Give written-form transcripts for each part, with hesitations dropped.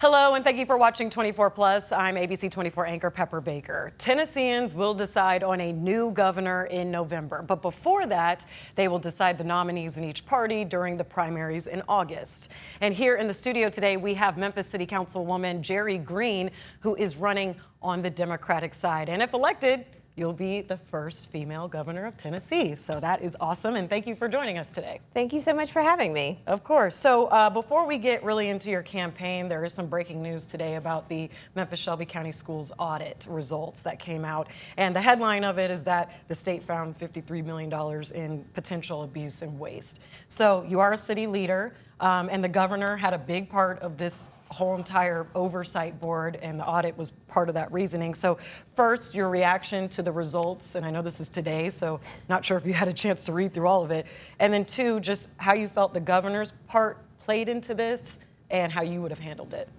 Hello, and thank you for watching 24 Plus. I'm ABC 24 anchor Pepper Baker. Tennesseans will decide on a new governor in November, but before that, they will decide the nominees in each party during the primaries in August. And here in the studio today, we have Memphis City Councilwoman Jerri Green, who is running on the Democratic side. And if elected, you'll be the first female governor of Tennessee. So that is awesome, and thank you for joining us today. Thank you so much for having me. Of course. So before we get really into your campaign, there is some breaking news today about the Memphis Shelby County Schools audit results that came out. And the headline of it is that the state found $53 million in potential abuse and waste. So you are a city leader, and the governor had a big part of this whole entire oversight board, and the audit was part of that reasoning. So first, your reaction to the results, and I know this is today, so not sure if you had a chance to read through all of it. And then two, just how you felt the governor's part played into this and how you would have handled it.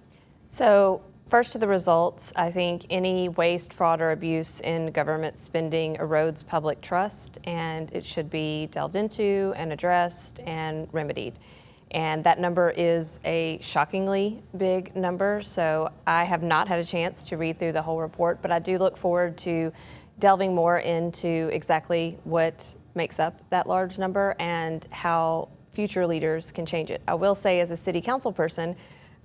So first to the results, I think any waste, fraud, or abuse in government spending erodes public trust, and it should be delved into and addressed and remedied. And that number is a shockingly big number, so I have not had a chance to read through the whole report, but I do look forward to delving more into exactly what makes up that large number and how future leaders can change it. I will say, as a city council person,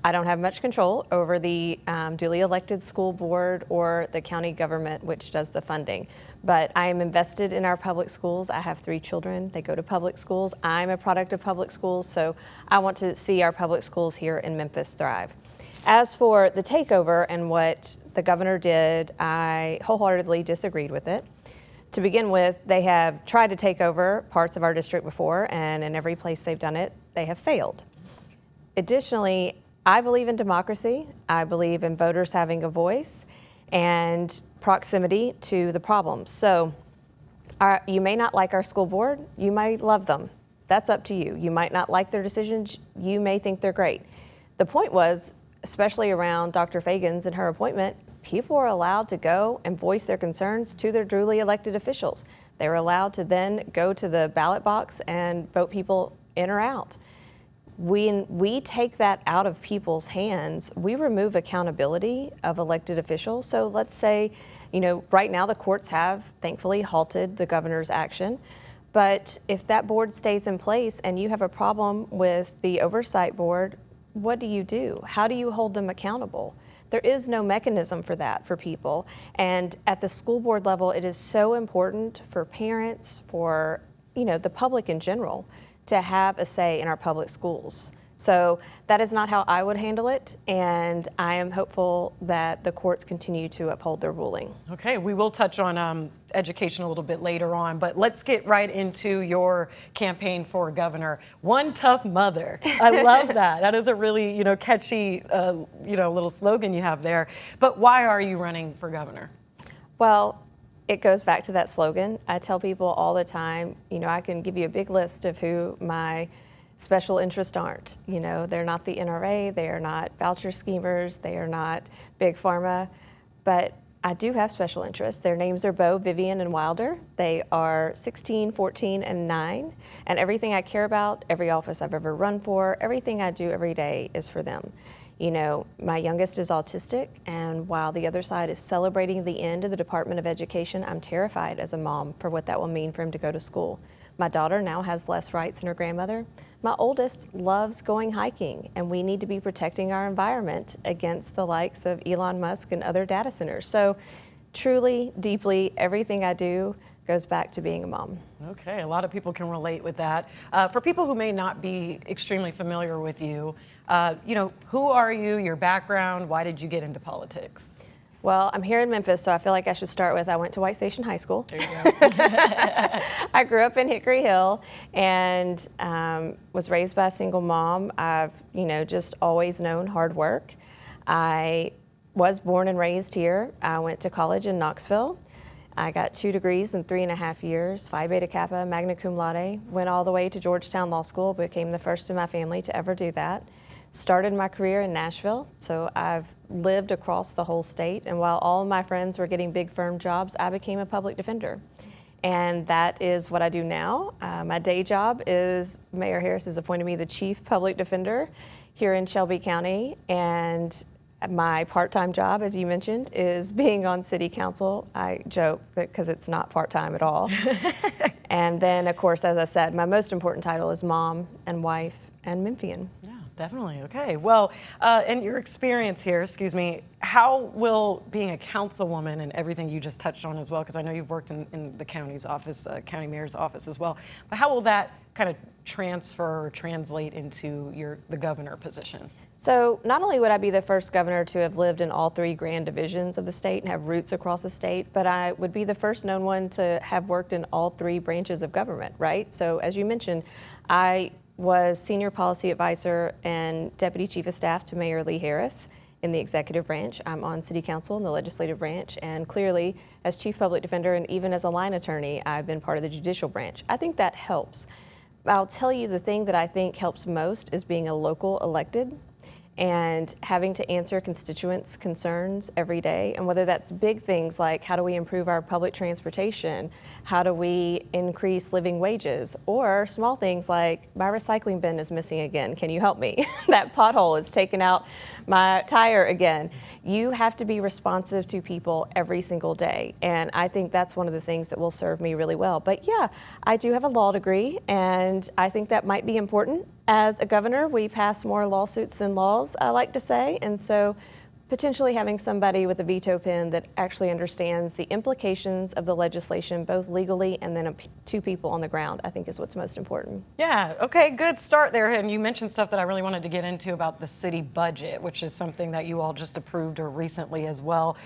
I don't have much control over the duly elected school board or the county government, which does the funding. But I am invested in our public schools. I have 3 children. They go to public schools. I'm a product of public schools, so I want to see our public schools here in Memphis thrive. As for the takeover and what the governor did, I wholeheartedly disagreed with it. To begin with, they have tried to take over parts of our district before, and in every place they've done it, they have failed. Additionally, I believe in democracy. I believe in voters having a voice and proximity to the problems. So you may not like our school board. You might love them. That's up to you. You might not like their decisions. You may think they're great. The point was, especially around Dr. Fagans and her appointment, people were allowed to go and voice their concerns to their duly elected officials. They were allowed to then go to the ballot box and vote people in or out. When we take that out of people's hands, we remove accountability of elected officials. So let's say, right now the courts have thankfully halted the governor's action. But if that board stays in place and you have a problem with the oversight board, what do? How do you hold them accountable? There is no mechanism for that for people. And at the school board level, it is so important for parents, for the public in general, to have a say in our public schools. So that is not how I would handle it, and I am hopeful that the courts continue to uphold their ruling. Okay, we will touch on education a little bit later on, but let's get right into your campaign for governor. One tough mother. I love that. That is a really, catchy, little slogan you have there. But why are you running for governor? Well, it goes back to that slogan. I tell people all the time, I can give you a big list of who my special interests aren't. They're not the NRA, they are not voucher schemers, they are not big pharma, but I do have special interests. Their names are Bo, Vivian, and Wilder. They are 16, 14, and 9, and everything I care about, every office I've ever run for, everything I do every day is for them. My youngest is autistic, and while the other side is celebrating the end of the Department of Education, I'm terrified as a mom for what that will mean for him to go to school. My daughter now has less rights than her grandmother. My oldest loves going hiking, and we need to be protecting our environment against the likes of Elon Musk and other data centers. So truly, deeply, everything I do goes back to being a mom. Okay, a lot of people can relate with that. For people who may not be extremely familiar with you, who are you, your background, why did you get into politics? Well, I'm here in Memphis, so I feel like I should start with I went to White Station High School. There you go. I grew up in Hickory Hill and was raised by a single mom. I've, just always known hard work. I was born and raised here. I went to college in Knoxville. I got 2 degrees in 3.5 years, Phi Beta Kappa, magna cum laude. Went all the way to Georgetown Law School, became the first in my family to ever do that. Started my career in Nashville, so I've lived across the whole state, and while all of my friends were getting big firm jobs, I became a public defender. and that is what I do now. My day job is Mayor Harris has appointed me the Chief Public Defender here in Shelby County, and my part-time job, as you mentioned, is being on City Council. I joke that because it's not part-time at all. And then, of course, as I said, my most important title is mom and wife and Memphian. Yeah, definitely. Okay. Well, in your experience here, excuse me, how will being a councilwoman and everything you just touched on as well, because I know you've worked in the county's office, county mayor's office as well, but how will that kind of transfer or translate into the governor position? So not only would I be the first governor to have lived in all 3 grand divisions of the state and have roots across the state, but I would be the first known one to have worked in all 3 branches of government, right? So as you mentioned, I was senior policy advisor and deputy chief of staff to Mayor Lee Harris in the executive branch. I'm on city council in the legislative branch, and clearly as chief public defender and even as a line attorney, I've been part of the judicial branch. I think that helps. I'll tell you the thing that I think helps most is being a local elected and having to answer constituents' concerns every day. And whether that's big things like how do we improve our public transportation, how do we increase living wages, or small things like my recycling bin is missing again, can you help me? That pothole is taking out my tire again. You have to be responsive to people every single day. And I think that's one of the things that will serve me really well. But yeah, I do have a law degree, and I think that might be important. As a governor, we pass more lawsuits than laws, I like to say. And so potentially having somebody with a veto pen that actually understands the implications of the legislation, both legally and then to people on the ground, I think is what's most important. Yeah, okay, good start there. And you mentioned stuff that I really wanted to get into about the city budget, which is something that you all just approved or recently as well.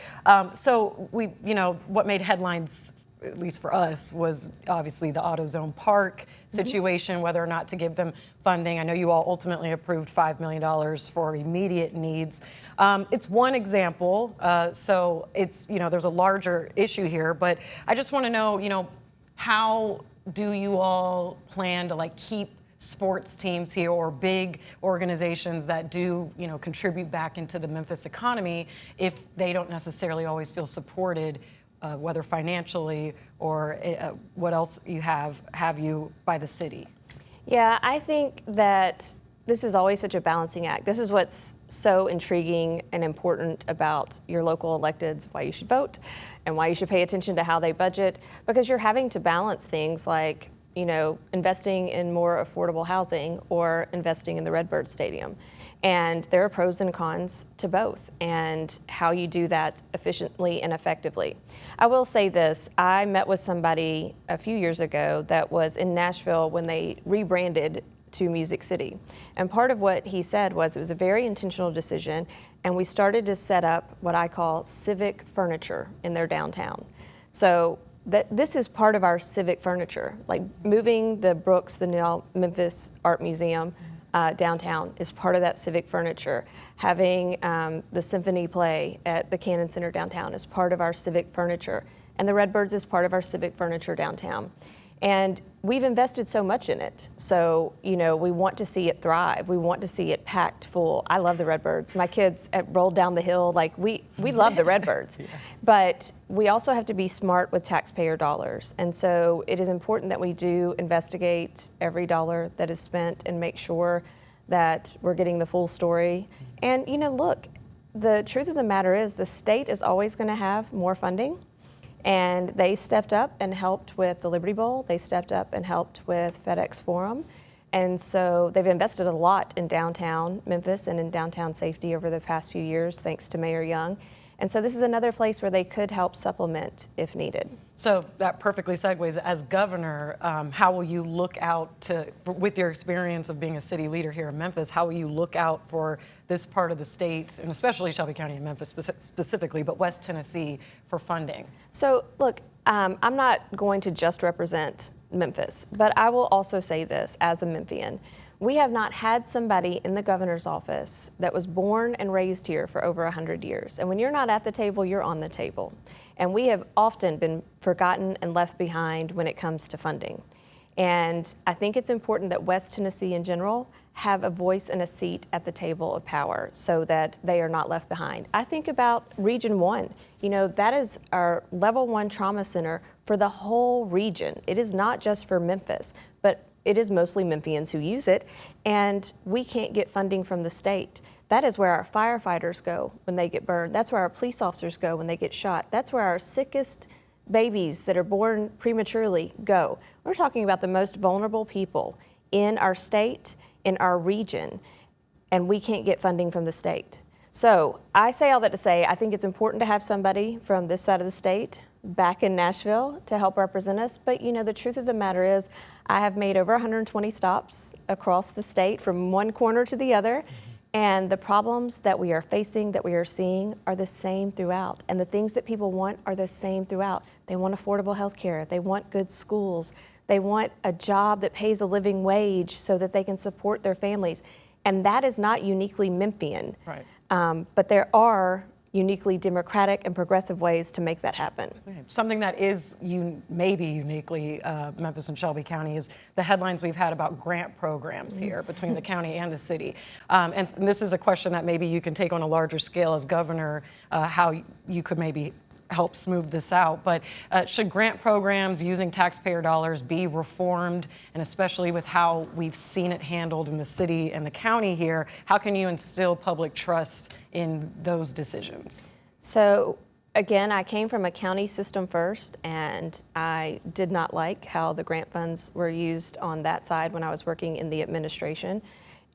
So what made headlines, at least for us, was obviously the AutoZone Park situation, whether or not to give them funding. I know you all ultimately approved $5 million for immediate needs. It's one example, so it's, there's a larger issue here, but I just want to know, how do you all plan to keep sports teams here or big organizations that do, contribute back into the Memphis economy if they don't necessarily always feel supported, whether financially or what else you have you by the city? Yeah, I think that this is always such a balancing act. This is what's so intriguing and important about your local electeds, why you should vote and why you should pay attention to how they budget, because you're having to balance things like, investing in more affordable housing or investing in the Redbird Stadium. And there are pros and cons to both and how you do that efficiently and effectively. I will say this, I met with somebody a few years ago that was in Nashville when they rebranded to Music City. And part of what he said was it was a very intentional decision, and we started to set up what I call civic furniture in their downtown. So this is part of our civic furniture, like moving the Brooks, the now Memphis Art Museum, downtown is part of that civic furniture. Having the symphony play at the Cannon Center downtown is part of our civic furniture. And the Redbirds is part of our civic furniture downtown. And we've invested so much in it. So, we want to see it thrive. We want to see it packed full. I love the Redbirds. My kids rolled down the hill. We love the Redbirds. Yeah. But we also have to be smart with taxpayer dollars. And so it is important that we do investigate every dollar that is spent and make sure that we're getting the full story. And, look, the truth of the matter is the state is always going to have more funding. And they stepped up and helped with the Liberty Bowl. They stepped up and helped with FedEx Forum. And so they've invested a lot in downtown Memphis and in downtown safety over the past few years, thanks to Mayor Young. And so this is another place where they could help supplement if needed. So that perfectly segues. As governor, how will you look out with your experience of being a city leader here in Memphis, how will you look out for this part of the state, and especially Shelby County and Memphis specifically, but West Tennessee, for funding? So look, I'm not going to just represent Memphis, but I will also say this as a Memphian. We have not had somebody in the governor's office that was born and raised here for over 100 years. And when you're not at the table, you're on the table. And we have often been forgotten and left behind when it comes to funding. And I think it's important that West Tennessee in general have a voice and a seat at the table of power so that they are not left behind. I think about Region 1. You know, that is our level 1 trauma center for the whole region. It is not just for Memphis, but it is mostly Memphians who use it, and we can't get funding from the state. That is where our firefighters go when they get burned. That's where our police officers go when they get shot. That's where our sickest babies that are born prematurely go. We're talking about the most vulnerable people in our state, in our region, and we can't get funding from the state. So I say all that to say, I think it's important to have somebody from this side of the state back in Nashville to help represent us. But you know, the truth of the matter is I have made over 120 stops across the state from one corner to the other. And the problems that we are facing, that we are seeing, are the same throughout. And the things that people want are the same throughout. They want affordable health care. They want good schools. They want a job that pays a living wage so that they can support their families. And that is not uniquely Memphian. Right. But there are uniquely democratic and progressive ways to make that happen. Something that is maybe uniquely Memphis and Shelby County is the headlines we've had about grant programs here between the county and the city. And this is a question that maybe you can take on a larger scale as governor, how you could maybe help smooth this out. But should grant programs using taxpayer dollars be reformed? And especially with how we've seen it handled in the city and the county here, how can you instill public trust in those decisions? So again, I came from a county system first, and I did not like how the grant funds were used on that side when I was working in the administration.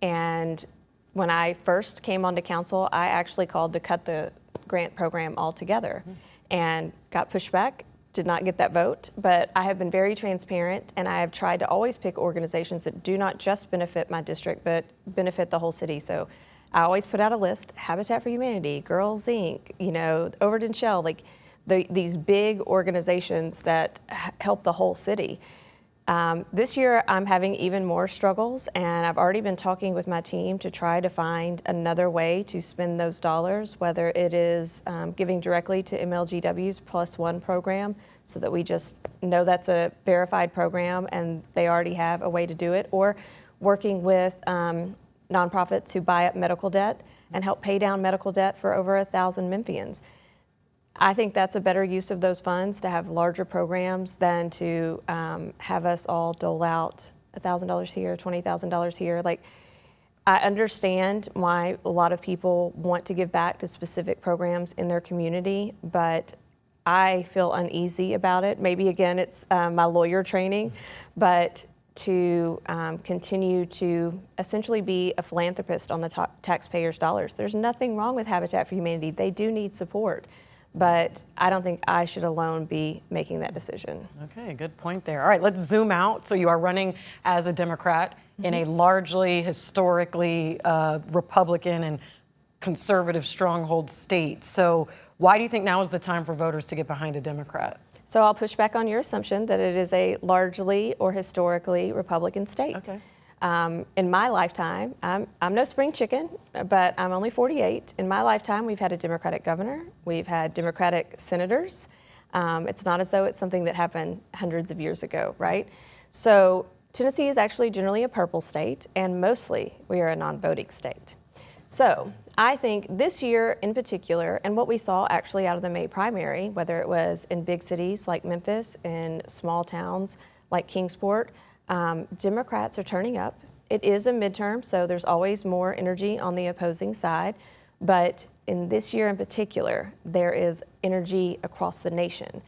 And when I first came onto council, I actually called to cut the grant program altogether. And got pushback, did not get that vote, but I have been very transparent, and I have tried to always pick organizations that do not just benefit my district, but benefit the whole city. So I always put out a list: Habitat for Humanity, Girls Inc., you know, Overton Shell, like these big organizations that help the whole city. This year, I'm having even more struggles, and I've already been talking with my team to try to find another way to spend those dollars, whether it is giving directly to MLGW's +1 program, so that we just know that's a verified program and they already have a way to do it, or working with nonprofits who buy up medical debt and help pay down medical debt for over 1,000 Memphians. I think that's a better use of those funds, to have larger programs than to have us all dole out $1,000 here, $20,000 here. Like, I understand why a lot of people want to give back to specific programs in their community, but I feel uneasy about it. Maybe again, it's my lawyer training, but to continue to essentially be a philanthropist on the taxpayers' dollars. There's nothing wrong with Habitat for Humanity. They do need support. But I don't think I should alone be making that decision. Okay, good point there. All right, let's zoom out. So you are running as a Democrat in a largely historically Republican and conservative stronghold state. So why do you think now is the time for voters to get behind a Democrat? So I'll push back on your assumption that it is a largely or historically Republican state. Okay. In my lifetime, I'm no spring chicken, but I'm only 48. In my lifetime, we've had a Democratic governor. We've had Democratic senators. It's not as though it's something that happened hundreds of years ago, right? So Tennessee is actually generally a purple state, and mostly we are a non-voting state. So I think this year in particular, and what we saw actually out of the May primary, whether it was in big cities like Memphis, in small towns like Kingsport, Democrats are turning up. It is a midterm, so there's always more energy on the opposing side. But in this year in particular, there is energy across the nation.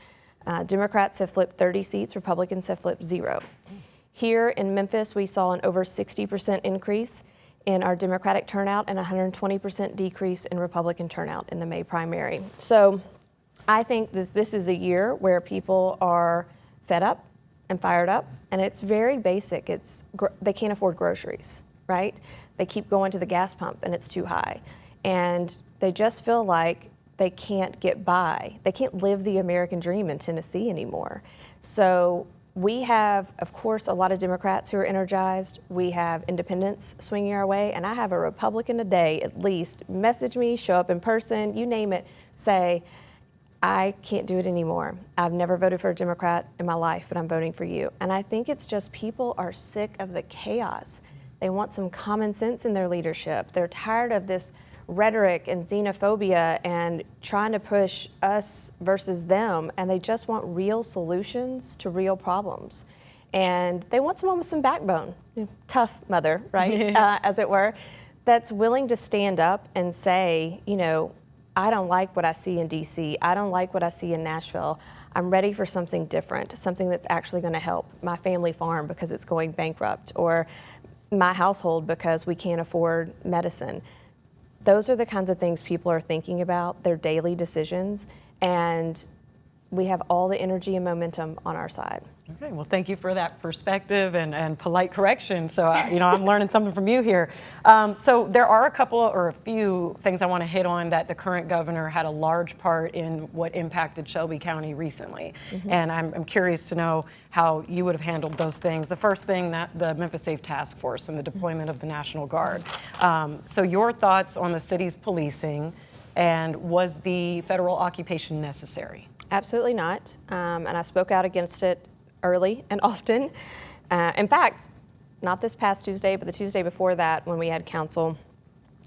Democrats have flipped 30 seats, Republicans have flipped 0. Here in Memphis, we saw an over 60% increase in our Democratic turnout and 120% decrease in Republican turnout in the May primary. So I think that this is a year where people are fed up and fired up, and it's very basic. They can't afford groceries, right? They keep going to the gas pump and it's too high. And they just feel like they can't get by. They can't live the American dream in Tennessee anymore. So we have, of course, a lot of Democrats who are energized. We have independents swinging our way, and I have a Republican a day at least message me, show up in person, you name it, say, I can't do it anymore. I've never voted for a Democrat in my life, but I'm voting for you. And I think it's just people are sick of the chaos. They want some common sense in their leadership. They're tired of this rhetoric and xenophobia and trying to push us versus them. And they just want real solutions to real problems. And they want someone with some backbone, tough mother, right, as it were, that's willing to stand up and say, you know, I don't like what I see in DC. I don't like what I see in Nashville. I'm ready for something different, something that's actually going to help my family farm because it's going bankrupt, or my household because we can't afford medicine. Those are the kinds of things people are thinking about, their daily decisions, and we have all the energy and momentum on our side. Okay, well, thank you for that perspective and polite correction. So, you know, I'm learning something from you here. So there are a few things I want to hit on that the current governor had a large part in what impacted Shelby County recently. And I'm curious to know how you would have handled those things. The first thing, that the Memphis Safe Task Force and the deployment of the National Guard. So your thoughts on the city's policing, and was the federal occupation necessary? Absolutely not. And I spoke out against it early and often. In fact, not this past Tuesday, but the Tuesday before that, when we had council,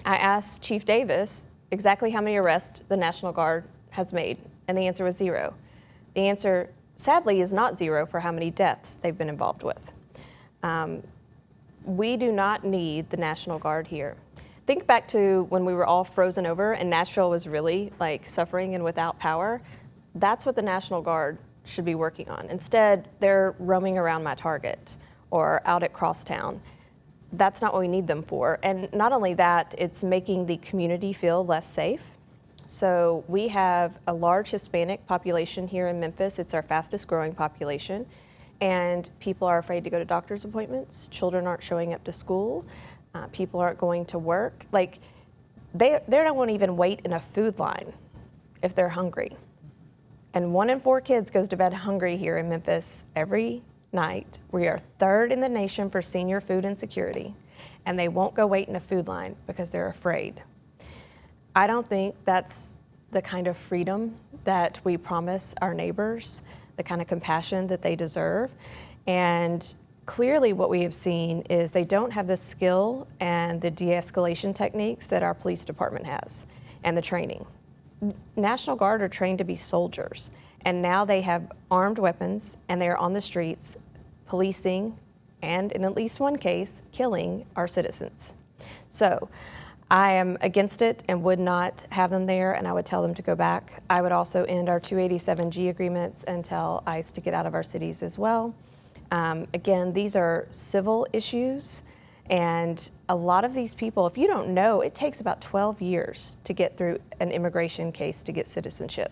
I asked Chief Davis exactly how many arrests the National Guard has made, and the answer was 0. The answer, sadly, is not 0 for how many deaths they've been involved with. We do not need the National Guard here. Think back to when we were all frozen over and Nashville was really like suffering and without power. That's what the National Guard should be working on. Instead, they're roaming around my Target or out at Crosstown. That's not what we need them for. And not only that, it's making the community feel less safe. So we have a large Hispanic population here in Memphis. It's our fastest growing population. And people are afraid to go to doctor's appointments. Children aren't showing up to school. People aren't going to work. Like, they don't even wait in a food line if they're hungry. And 1 in 4 kids goes to bed hungry here in Memphis every night. We are 3rd in the nation for senior food insecurity, and they won't go wait in a food line because they're afraid. I don't think that's the kind of freedom that we promise our neighbors, the kind of compassion that they deserve. And clearly what we have seen is they don't have the skill and the de-escalation techniques that our police department has, and the training. National Guard are trained to be soldiers, and now they have armed weapons and they are on the streets policing and, in at least one case, killing our citizens. So I am against it and would not have them there, and I would tell them to go back. I would also end our 287G agreements and tell ICE to get out of our cities as well. Again, these are civil issues. And a lot of these people, if you don't know, it takes about 12 years to get through an immigration case to get citizenship.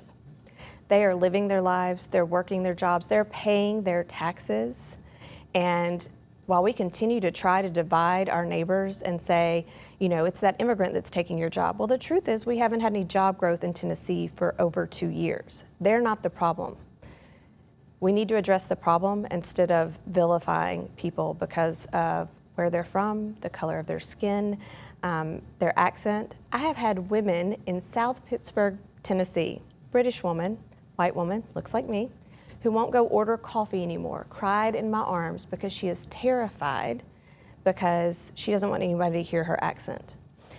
They are living their lives, they're working their jobs, they're paying their taxes. And while we continue to try to divide our neighbors and say, you know, it's that immigrant that's taking your job. Well, the truth is we haven't had any job growth in Tennessee for over 2 years. They're not the problem. We need to address the problem instead of vilifying people because of where they're from, the color of their skin, their accent. I have had women in South Pittsburgh, Tennessee, British woman, white woman, looks like me, who won't go order coffee anymore, cried in my arms because she is terrified because she doesn't want anybody to hear her accent.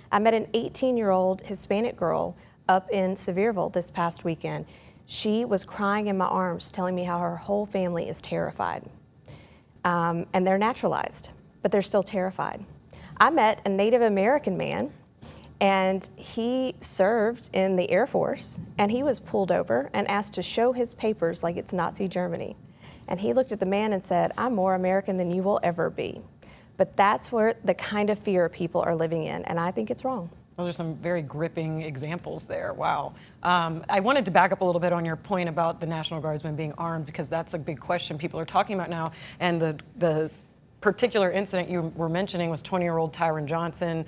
I met an 18-year-old Hispanic girl up in Sevierville this past weekend. She was crying in my arms, telling me how her whole family is terrified. And they're naturalized, but they're still terrified. I met a Native American man, and he served in the Air Force, and he was pulled over and asked to show his papers like it's Nazi Germany. And he looked at the man and said, "I'm more American than you will ever be." But that's where the kind of fear people are living in, and I think it's wrong. Those are some very gripping examples there. Wow. I wanted to back up a little bit on your point about the National Guardsmen being armed, because that's a big question people are talking about now. And the particular incident you were mentioning was 20-year-old Tyron Johnson,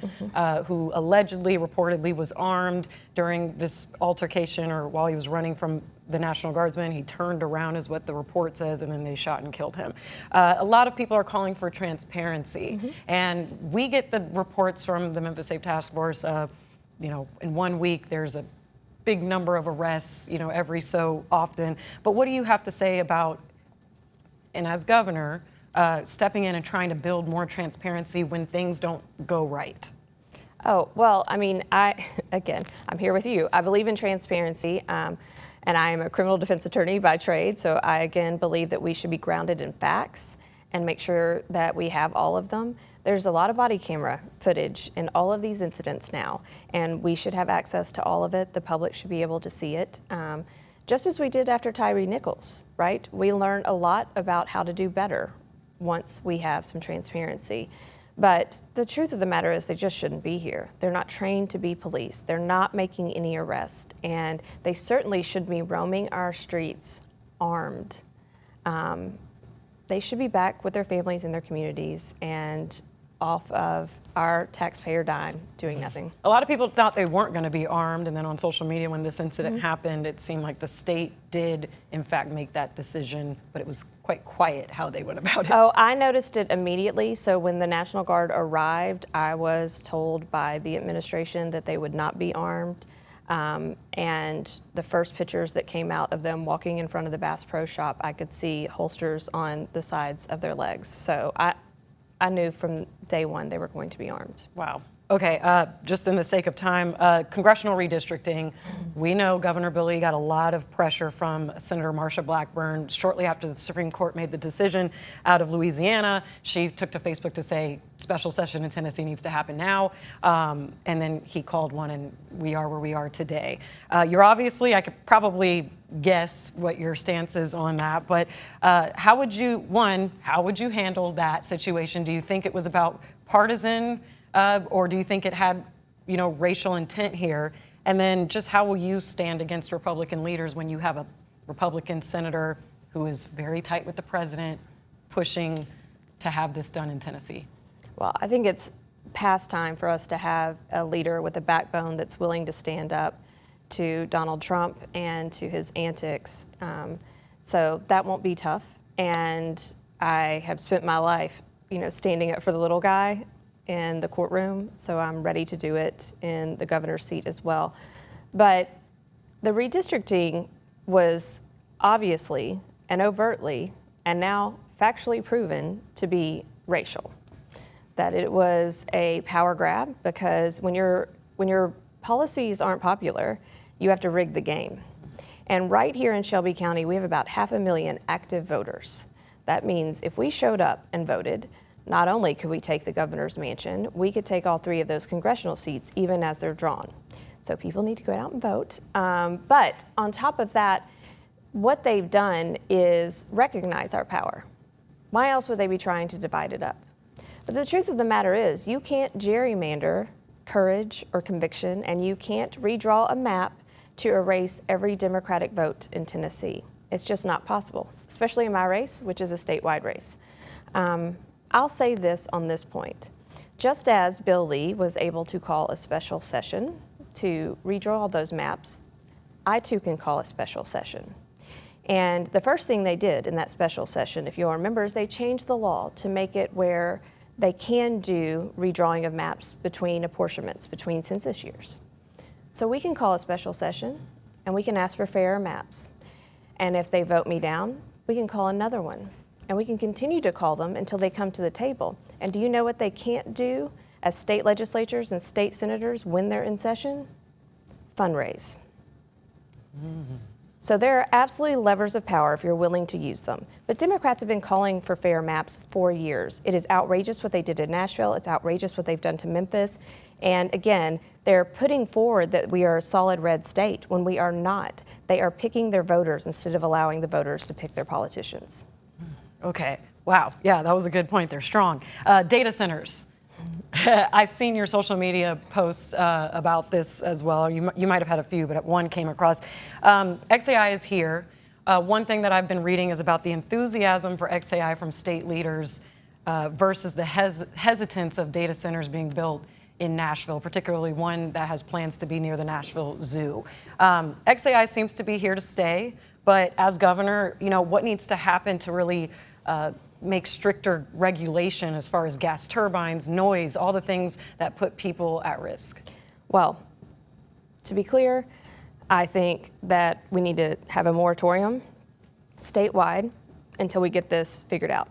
who allegedly, reportedly was armed during this altercation, or while he was running from the National Guardsmen. He turned around, is what the report says, and then they shot and killed him. A lot of people are calling for transparency, and we get the reports from the Memphis Safe Task Force. You know, in 1 week, there's a big number of arrests, every so often. But what do you have to say about, and as governor, stepping in and trying to build more transparency when things don't go right? Oh, well, I mean, I'm here with you. I believe in transparency, and I am a criminal defense attorney by trade, so I, again, believe that we should be grounded in facts and make sure that we have all of them. There's a lot of body camera footage in all of these incidents now, and we should have access to all of it. The public should be able to see it, just as we did after Tyree Nichols, right? We learned a lot about how to do better once we have some transparency. But the truth of the matter is they just shouldn't be here. They're not trained to be police. They're not making any arrest, and they certainly should be roaming our streets armed. They should be back with their families and their communities and off of our taxpayer dime doing nothing. A lot of people thought they weren't going to be armed, and then on social media when this incident happened, it seemed like the state did in fact make that decision, but it was quite quiet how they went about it. Oh, I noticed it immediately. So when the National Guard arrived, I was told by the administration that they would not be armed. And the first pictures that came out of them walking in front of the Bass Pro Shop, I could see holsters on the sides of their legs. So I knew from day one they were going to be armed. Wow. Okay, just in the sake of time, congressional redistricting. We know Governor Billy got a lot of pressure from Senator Marsha Blackburn shortly after the Supreme Court made the decision out of Louisiana. She took to Facebook to say special session in Tennessee needs to happen now, and then he called one, and we are where we are today. You're obviously, I could probably guess what your stance is on that, but how would you handle that situation? Do you think it was about partisan? Or do you think it had, racial intent here? And then just how will you stand against Republican leaders when you have a Republican senator who is very tight with the president pushing to have this done in Tennessee? Well, I think it's past time for us to have a leader with a backbone that's willing to stand up to Donald Trump and to his antics. So that won't be tough. And I have spent my life, standing up for the little guy in the courtroom, so I'm ready to do it in the governor's seat as well. But the redistricting was obviously and overtly and now factually proven to be racial. That it was a power grab because when your policies aren't popular, you have to rig the game. And right here in Shelby County, we have about 500,000 active voters. That means if we showed up and voted, not only could we take the governor's mansion, we could take all 3 of those congressional seats, even as they're drawn. So people need to go out and vote. But on top of that, what they've done is recognize our power. Why else would they be trying to divide it up? But the truth of the matter is, you can't gerrymander courage or conviction, and you can't redraw a map to erase every Democratic vote in Tennessee. It's just not possible, especially in my race, which is a statewide race. I'll say this on this point. Just as Bill Lee was able to call a special session to redraw all those maps, I too can call a special session. And the first thing they did in that special session, if you'll remember, is they changed the law to make it where they can do redrawing of maps between apportionments, between census years. So we can call a special session and we can ask for fairer maps. And if they vote me down, we can call another one. And we can continue to call them until they come to the table. And do you know what they can't do as state legislatures and state senators when they're in session? Fundraise. So there are absolutely levers of power if you're willing to use them. But Democrats have been calling for fair maps for years. It is outrageous what they did in Nashville. It's outrageous what they've done to Memphis. And again, they're putting forward that we are a solid red state when we are not. They are picking their voters instead of allowing the voters to pick their politicians. Okay. Wow. Yeah, that was a good point. They're strong. Data centers. I've seen your social media posts about this as well. You might have had a few, but one came across. XAI is here. One thing that I've been reading is about the enthusiasm for XAI from state leaders versus the hesitance of data centers being built in Nashville, particularly one that has plans to be near the Nashville Zoo. XAI seems to be here to stay, but as governor, what needs to happen to really make stricter regulation as far as gas turbines, noise, all the things that put people at risk? Well, to be clear, I think that we need to have a moratorium statewide until we get this figured out.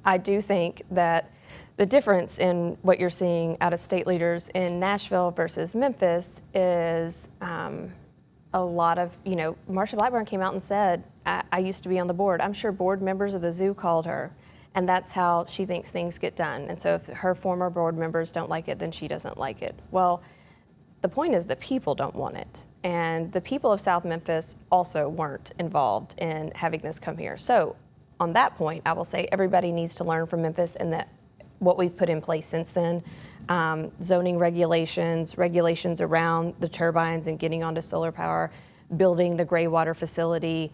I do think that the difference in what you're seeing out of state leaders in Nashville versus Memphis is a lot of, Marsha Blackburn came out and said, I used to be on the board. I'm sure board members of the zoo called her, and that's how she thinks things get done. And so if her former board members don't like it, then she doesn't like it. Well, the point is the people don't want it. And the people of South Memphis also weren't involved in having this come here. So on that point, I will say everybody needs to learn from Memphis and that what we've put in place since then, zoning regulations around the turbines and getting onto solar power, building the gray water facility,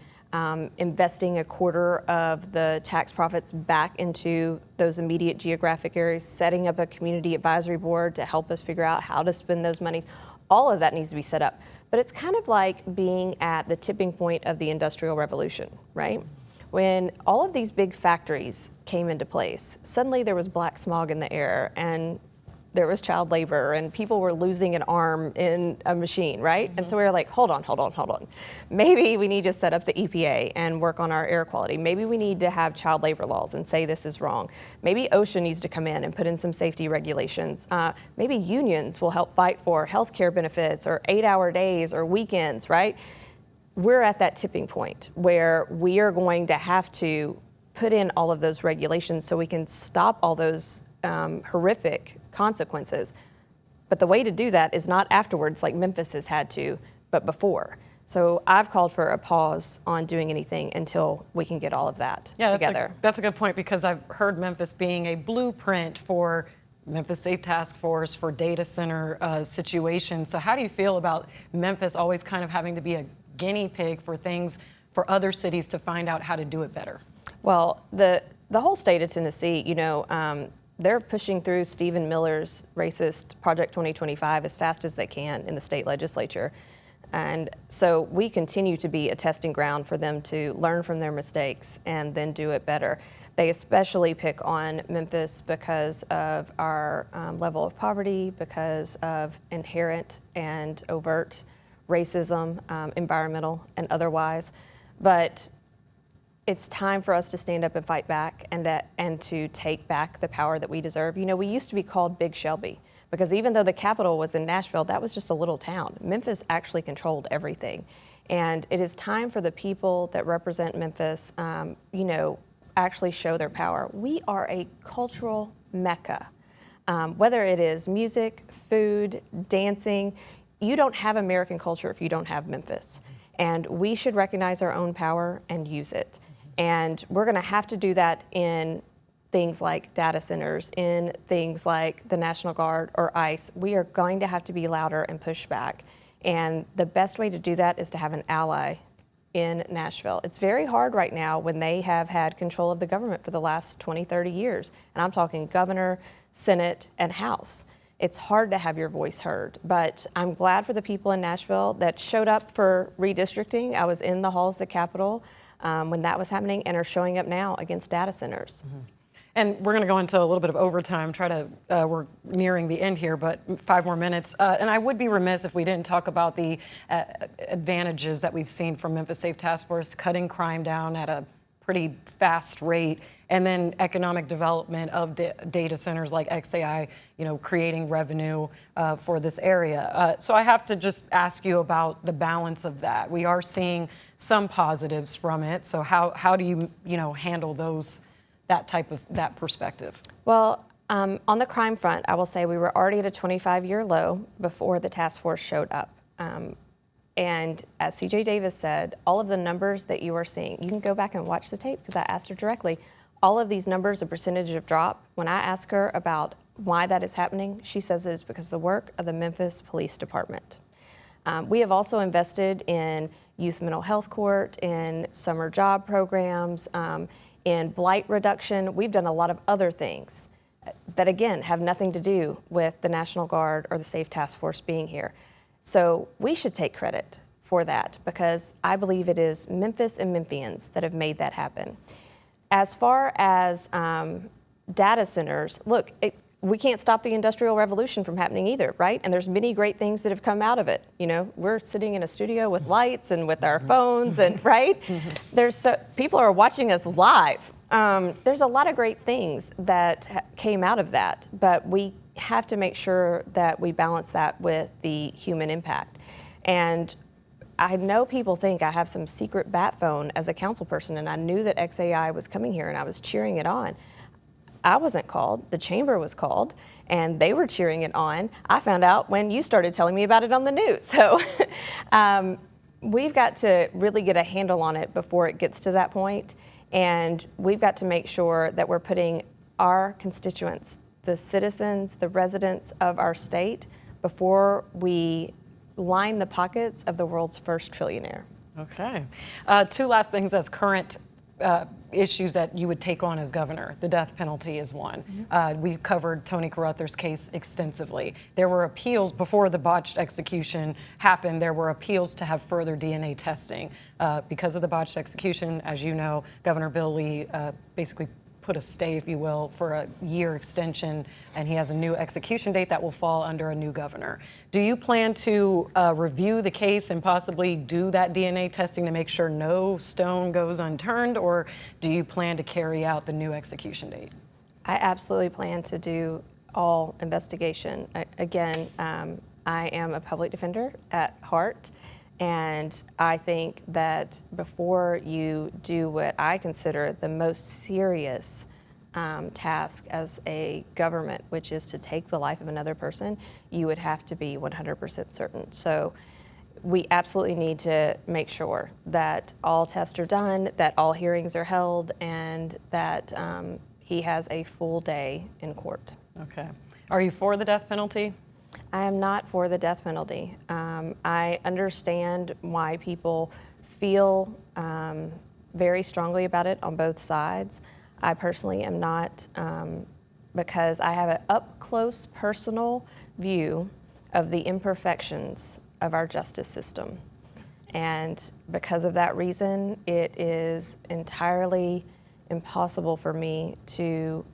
investing a quarter of the tax profits back into those immediate geographic areas, setting up a community advisory board to help us figure out how to spend those monies. All of that needs to be set up. But it's kind of like being at the tipping point of the Industrial Revolution, right? When all of these big factories came into place, suddenly there was black smog in the air and there was child labor and people were losing an arm in a machine, right? Mm-hmm. And so we were like, hold on. Maybe we need to set up the EPA and work on our air quality. Maybe we need to have child labor laws and say this is wrong. Maybe OSHA needs to come in and put in some safety regulations. Maybe unions will help fight for healthcare benefits or 8-hour days or weekends, right? We're at that tipping point where we are going to have to put in all of those regulations so we can stop all those horrific consequences. But the way to do that is not afterwards like Memphis has had to, but before. So I've called for a pause on doing anything until we can get all of that together. That's a good point, because I've heard Memphis being a blueprint for Memphis Safe Task Force for data center situations. So how do you feel about Memphis always kind of having to be a guinea pig for things for other cities to find out how to do it better? Well, the whole state of Tennessee, they're pushing through Stephen Miller's racist Project 2025 as fast as they can in the state legislature. And so we continue to be a testing ground for them to learn from their mistakes and then do it better. They especially pick on Memphis because of our level of poverty, because of inherent and overt racism, environmental and otherwise. But it's time for us to stand up and fight back and to take back the power that we deserve. We used to be called Big Shelby because even though the capital was in Nashville, that was just a little town. Memphis actually controlled everything. And it is time for the people that represent Memphis, actually show their power. We are a cultural mecca. Whether it is music, food, dancing, you don't have American culture if you don't have Memphis. And we should recognize our own power and use it. And we're going to have to do that in things like data centers, in things like the National Guard or ICE. We are going to have to be louder and push back. And the best way to do that is to have an ally in Nashville. It's very hard right now when they have had control of the government for the last 20, 30 years. And I'm talking governor, Senate, and House. It's hard to have your voice heard, but I'm glad for the people in Nashville that showed up for redistricting. I was in the halls of the Capitol when that was happening and are showing up now against data centers. Mm-hmm. And we're going to go into a little bit of overtime, we're nearing the end here, but 5 more minutes. And I would be remiss if we didn't talk about the advantages that we've seen from Memphis Safe Task Force, cutting crime down at a pretty fast rate, and then economic development of data centers like I.C.E, creating revenue for this area. So I have to just ask you about the balance of that. We are seeing some positives from it. So how do you, handle that perspective? Well, on the crime front, I will say we were already at a 25-year low before the task force showed up. And as C.J. Davis said, all of the numbers that you are seeing, you can go back and watch the tape because I asked her directly, all of these numbers, the percentage of drop, when I ask her about why that is happening, she says it is because of the work of the Memphis Police Department. We have also invested in youth mental health court, in summer job programs, in blight reduction. We've done a lot of other things that, again, have nothing to do with the National Guard or the Safe Task Force being here. So we should take credit for that because I believe it is Memphis and Memphians that have made that happen. As far as data centers, look, we can't stop the Industrial Revolution from happening either, right? And there's many great things that have come out of it. You know, we're sitting in a studio with lights and with our phones, and right? People are watching us live. There's a lot of great things that came out of that, but we have to make sure that we balance that with the human impact. And I know people think I have some secret bat phone as a council person, and I knew that XAI was coming here and I was cheering it on. I wasn't called, the chamber was called, and they were cheering it on. I found out when you started telling me about it on the news. So we've got to really get a handle on it before it gets to that point. And we've got to make sure that we're putting our constituents, the citizens, the residents of our state, before we line the pockets of the world's first trillionaire. Okay. Two last things as current issues that you would take on as governor. The death penalty is one. We covered Tony Carruthers' case extensively. There were appeals before the botched execution happened. There were appeals to have further DNA testing. Because of the botched execution, as you know, Governor Bill Lee basically put a stay, if you will, for a year extension, and he has a new execution date that will fall under a new governor. Do you plan to review the case and possibly do that DNA testing to make sure no stone goes unturned, or do you plan to carry out the new execution date? I absolutely plan to do all investigation. Again, I am a public defender at heart, and I think that before you do what I consider the most serious task as a government, which is to take the life of another person, you would have to be 100% certain. So we absolutely need to make sure that all tests are done, that all hearings are held, and that he has a full day in court. Okay. Are you for the death penalty? I am not for the death penalty. I understand why people feel very strongly about it on both sides. I personally am not, because I have an up-close personal view of the imperfections of our justice system. And because of that reason, it is entirely impossible for me to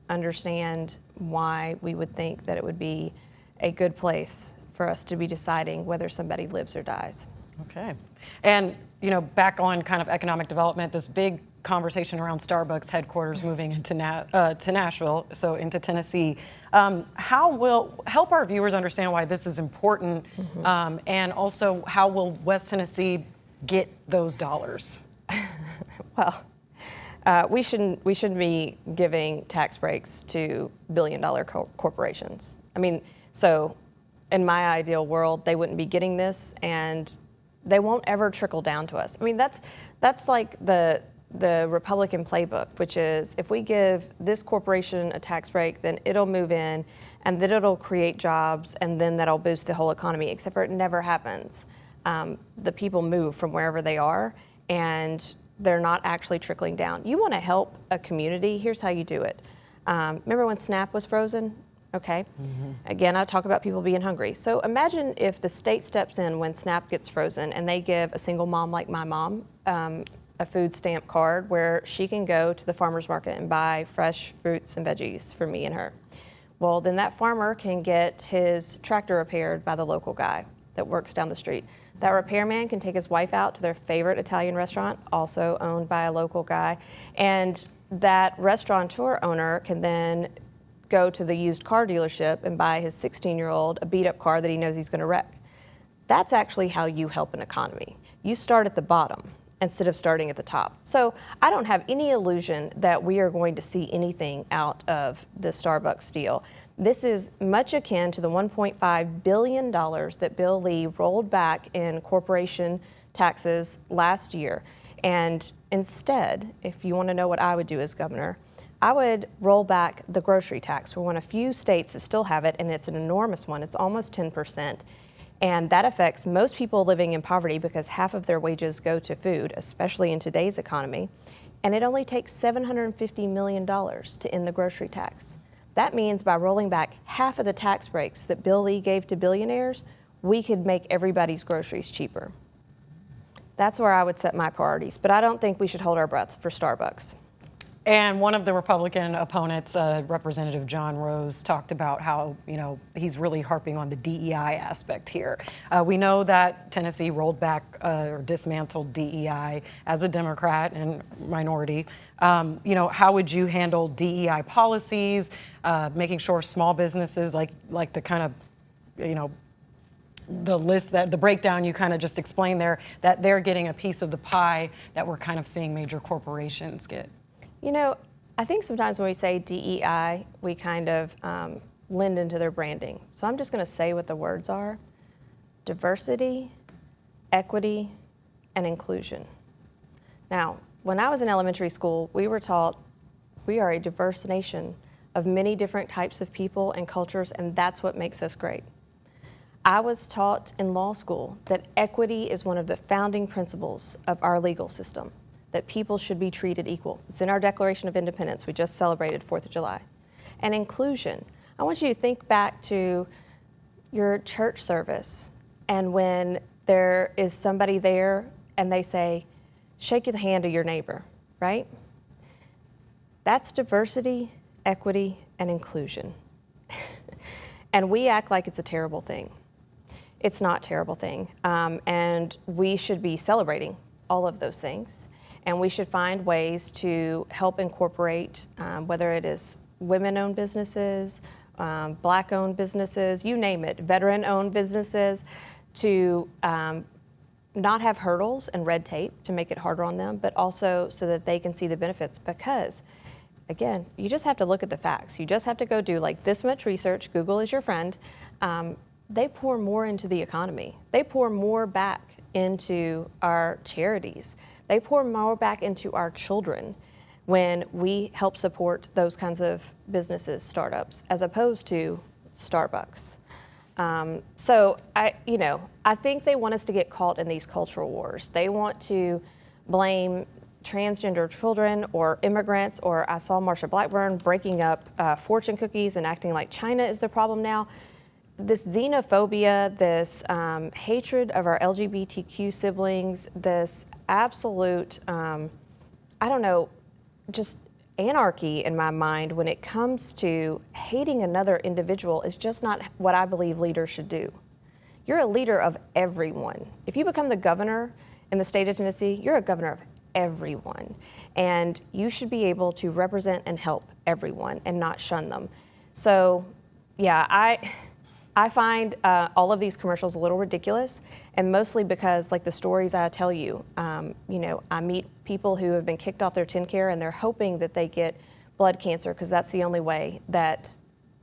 understand why we would think that it would be a good place for us to be deciding whether somebody lives or dies. Okay. And, you know, back on kind of economic development, this big conversation around Starbucks headquarters moving into to Nashville, so into Tennessee. How will help our viewers understand why this is important, and also how will West Tennessee get those dollars? Well, we shouldn't be giving tax breaks to billion-dollar corporations. I mean, so in my ideal world, they wouldn't be getting this, and they won't ever trickle down to us. I mean, that's like the Republican playbook, which is if we give this corporation a tax break, then it'll move in, and then it'll create jobs, and then that'll boost the whole economy, except for it never happens. The people move from wherever they are, and they're not actually trickling down. You want to help a community, here's how you do it. Remember when SNAP was frozen? Okay. Again, I talk about people being hungry. So imagine if the state steps in when SNAP gets frozen and they give a single mom like my mom a food stamp card where she can go to the farmer's market and buy fresh fruits and veggies for me and her. Well, then that farmer can get his tractor repaired by the local guy that works down the street. That repairman can take his wife out to their favorite Italian restaurant, also owned by a local guy. And that restaurateur owner can then go to the used car dealership and buy his 16-year-old a beat-up car that he knows he's going to wreck. That's actually how you help an economy. You start at the bottom instead of starting at the top. So I don't have any illusion that we are going to see anything out of the Starbucks deal. This is much akin to the $1.5 billion that Bill Lee rolled back in corporation taxes last year. And instead, if you want to know what I would do as governor, I would roll back the grocery tax. We're one of few states that still have it, and it's an enormous one. It's almost 10%. And that affects most people living in poverty because half of their wages go to food, especially in today's economy. And it only takes $750 million to end the grocery tax. That means by rolling back half of the tax breaks that Bill Lee gave to billionaires, we could make everybody's groceries cheaper. That's where I would set my priorities, but I don't think we should hold our breaths for Starbucks. And one of the Republican opponents, Representative John Rose, talked about how, he's really harping on the DEI aspect here. We know that Tennessee rolled back or dismantled DEI as a Democrat and minority. How would you handle DEI policies, making sure small businesses like the kind of, the list, that the breakdown you kind of just explained there, that they're getting a piece of the pie that we're kind of seeing major corporations get? I think sometimes when we say DEI, we kind of lend into their branding. So I'm just going to say what the words are: diversity, equity, and inclusion. Now, when I was in elementary school, we were taught we are a diverse nation of many different types of people and cultures, and that's what makes us great. I was taught in law school that equity is one of the founding principles of our legal system, that people should be treated equal. It's in our Declaration of Independence. We just celebrated 4th of July. And inclusion. I want you to think back to your church service, and when there is somebody there and they say, shake the hand of your neighbor, right? That's diversity, equity, and inclusion. And we act like it's a terrible thing. It's not a terrible thing. And we should be celebrating all of those things. And we should find ways to help incorporate, whether it is women-owned businesses, Black-owned businesses, you name it, veteran-owned businesses, to not have hurdles and red tape to make it harder on them, but also so that they can see the benefits. Because, again, you just have to look at the facts. You just have to go do like this much research. Google is your friend. They pour more into the economy. They pour more back into our charities. They pour more back into our children when we help support those kinds of businesses, startups, as opposed to Starbucks. So I think they want us to get caught in these cultural wars. They want to blame transgender children or immigrants, or I saw Marsha Blackburn breaking up fortune cookies and acting like China is the problem now. This xenophobia, this hatred of our LGBTQ siblings, this absolute, just anarchy in my mind when it comes to hating another individual is just not what I believe leaders should do. You're a leader of everyone. If you become the governor in the state of Tennessee, you're a governor of everyone. And you should be able to represent and help everyone and not shun them. So, yeah, I find all of these commercials a little ridiculous, and mostly because, like the stories I tell you, I meet people who have been kicked off their TennCare and they're hoping that they get blood cancer because that's the only way that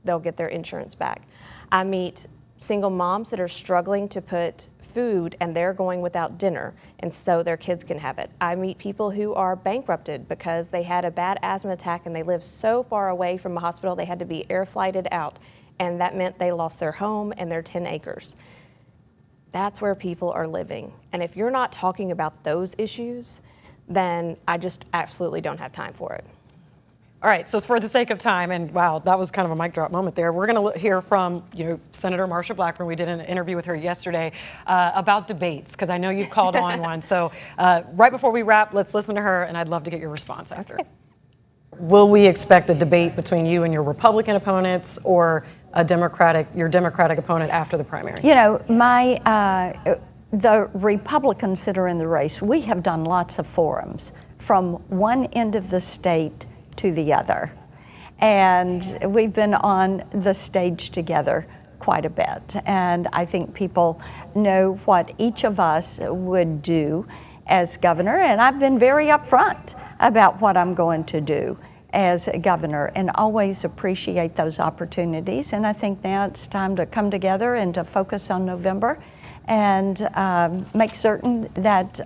they'll get their insurance back. I meet single moms that are struggling to put food and they're going without dinner, and so their kids can have it. I meet people who are bankrupted because they had a bad asthma attack and they live so far away from a hospital they had to be air flighted out. And that meant they lost their home and their 10 acres. That's where people are living. And if you're not talking about those issues, then I just absolutely don't have time for it. All right, so for the sake of time, and wow, that was kind of a mic drop moment there, we're going to hear from Senator Marsha Blackburn. We did an interview with her yesterday about debates, because I know you've called on one. So right before we wrap, let's listen to her, and I'd love to get your response after. Okay. Will we expect a debate between you and your Republican opponents, or your Democratic opponent after the primary? The Republicans that are in the race, we have done lots of forums from one end of the state to the other. And we've been on the stage together quite a bit. And I think people know what each of us would do as governor, and I've been very upfront about what I'm going to do as governor, and always appreciate those opportunities. And I think now it's time to come together and to focus on November and make certain that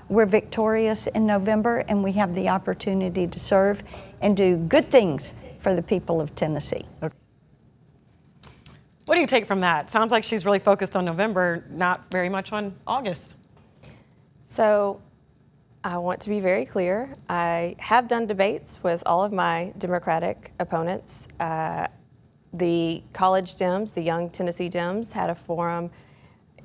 we're victorious in November and we have the opportunity to serve and do good things for the people of Tennessee. Okay. What do you take from that? Sounds like she's really focused on November, not very much on August. So I want to be very clear. I have done debates with all of my Democratic opponents. The college Dems, the Young Tennessee Dems, had a forum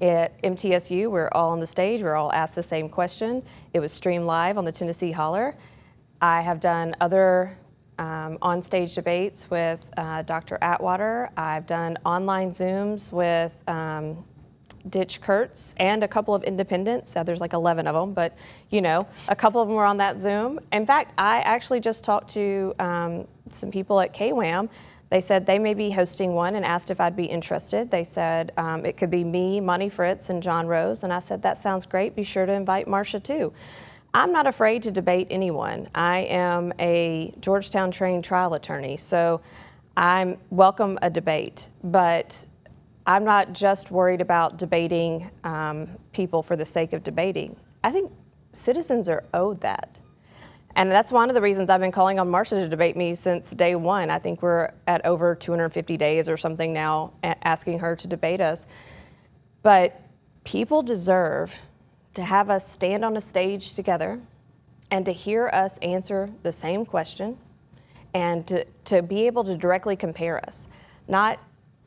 at MTSU. We're all on the stage. We're all asked the same question. It was streamed live on the Tennessee Holler. I have done other on-stage debates with Dr. Atwater. I've done online Zooms with Ditch Kurtz and a couple of independents. There's like 11 of them, but you know, a couple of them were on that Zoom. In fact, I actually just talked to some people at KWAM. They said they may be hosting one and asked if I'd be interested. They said it could be me, Monty Fritz, and John Rose. And I said, that sounds great. Be sure to invite Marcia too. I'm not afraid to debate anyone. I am a Georgetown trained trial attorney, so I welcome a debate, but I'm not just worried about debating people for the sake of debating. I think citizens are owed that. And that's one of the reasons I've been calling on Marcia to debate me since day one. I think we're at over 250 days or something now asking her to debate us. But people deserve to have us stand on a stage together and to hear us answer the same question and to be able to directly compare us. Not,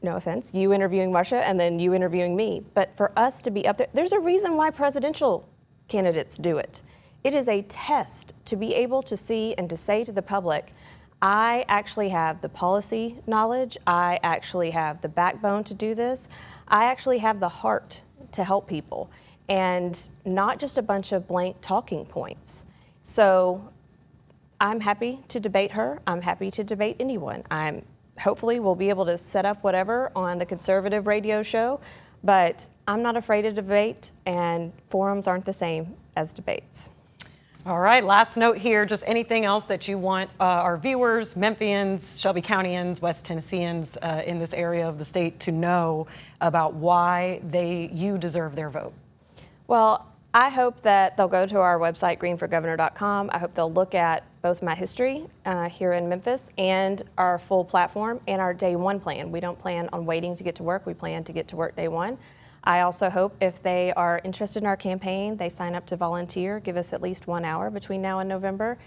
no offense, you interviewing Marcia and then you interviewing me, but for us to be up there. There's a reason why presidential candidates do it. It is a test to be able to see and to say to the public, I actually have the policy knowledge, I actually have the backbone to do this, I actually have the heart to help people, and not just a bunch of blank talking points. So I'm happy to debate her. I'm happy to debate anyone. Hopefully we'll be able to set up whatever on the conservative radio show, but I'm not afraid to debate, and forums aren't the same as debates. All right, last note here, just anything else that you want our viewers, Memphians, Shelby Countyans, West Tennesseans in this area of the state to know about why you deserve their vote? Well, I hope that they'll go to our website, greenforgovernor.com. I hope they'll look at both my history here in Memphis and our full platform and our day one plan. We don't plan on waiting to get to work. We plan to get to work day one. I also hope if they are interested in our campaign, they sign up to volunteer, give us at least 1 hour between now and November.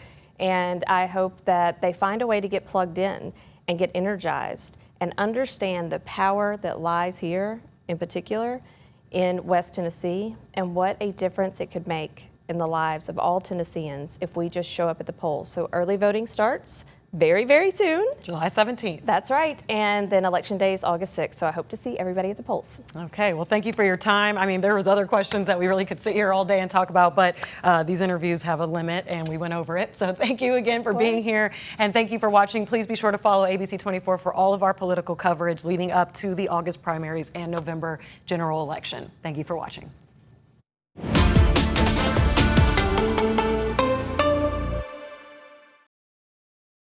And I hope that they find a way to get plugged in and get energized and understand the power that lies here in particular in West Tennessee and what a difference it could make in the lives of all Tennesseans if we just show up at the polls. So early voting starts very, very soon. July 17th. That's right. And then election day is August 6th. So I hope to see everybody at the polls. Okay. Well, thank you for your time. I mean, there was other questions that we really could sit here all day and talk about, but these interviews have a limit and we went over it. So thank you again for being here. And thank you for watching. Please be sure to follow ABC 24 for all of our political coverage leading up to the August primaries and November general election. Thank you for watching.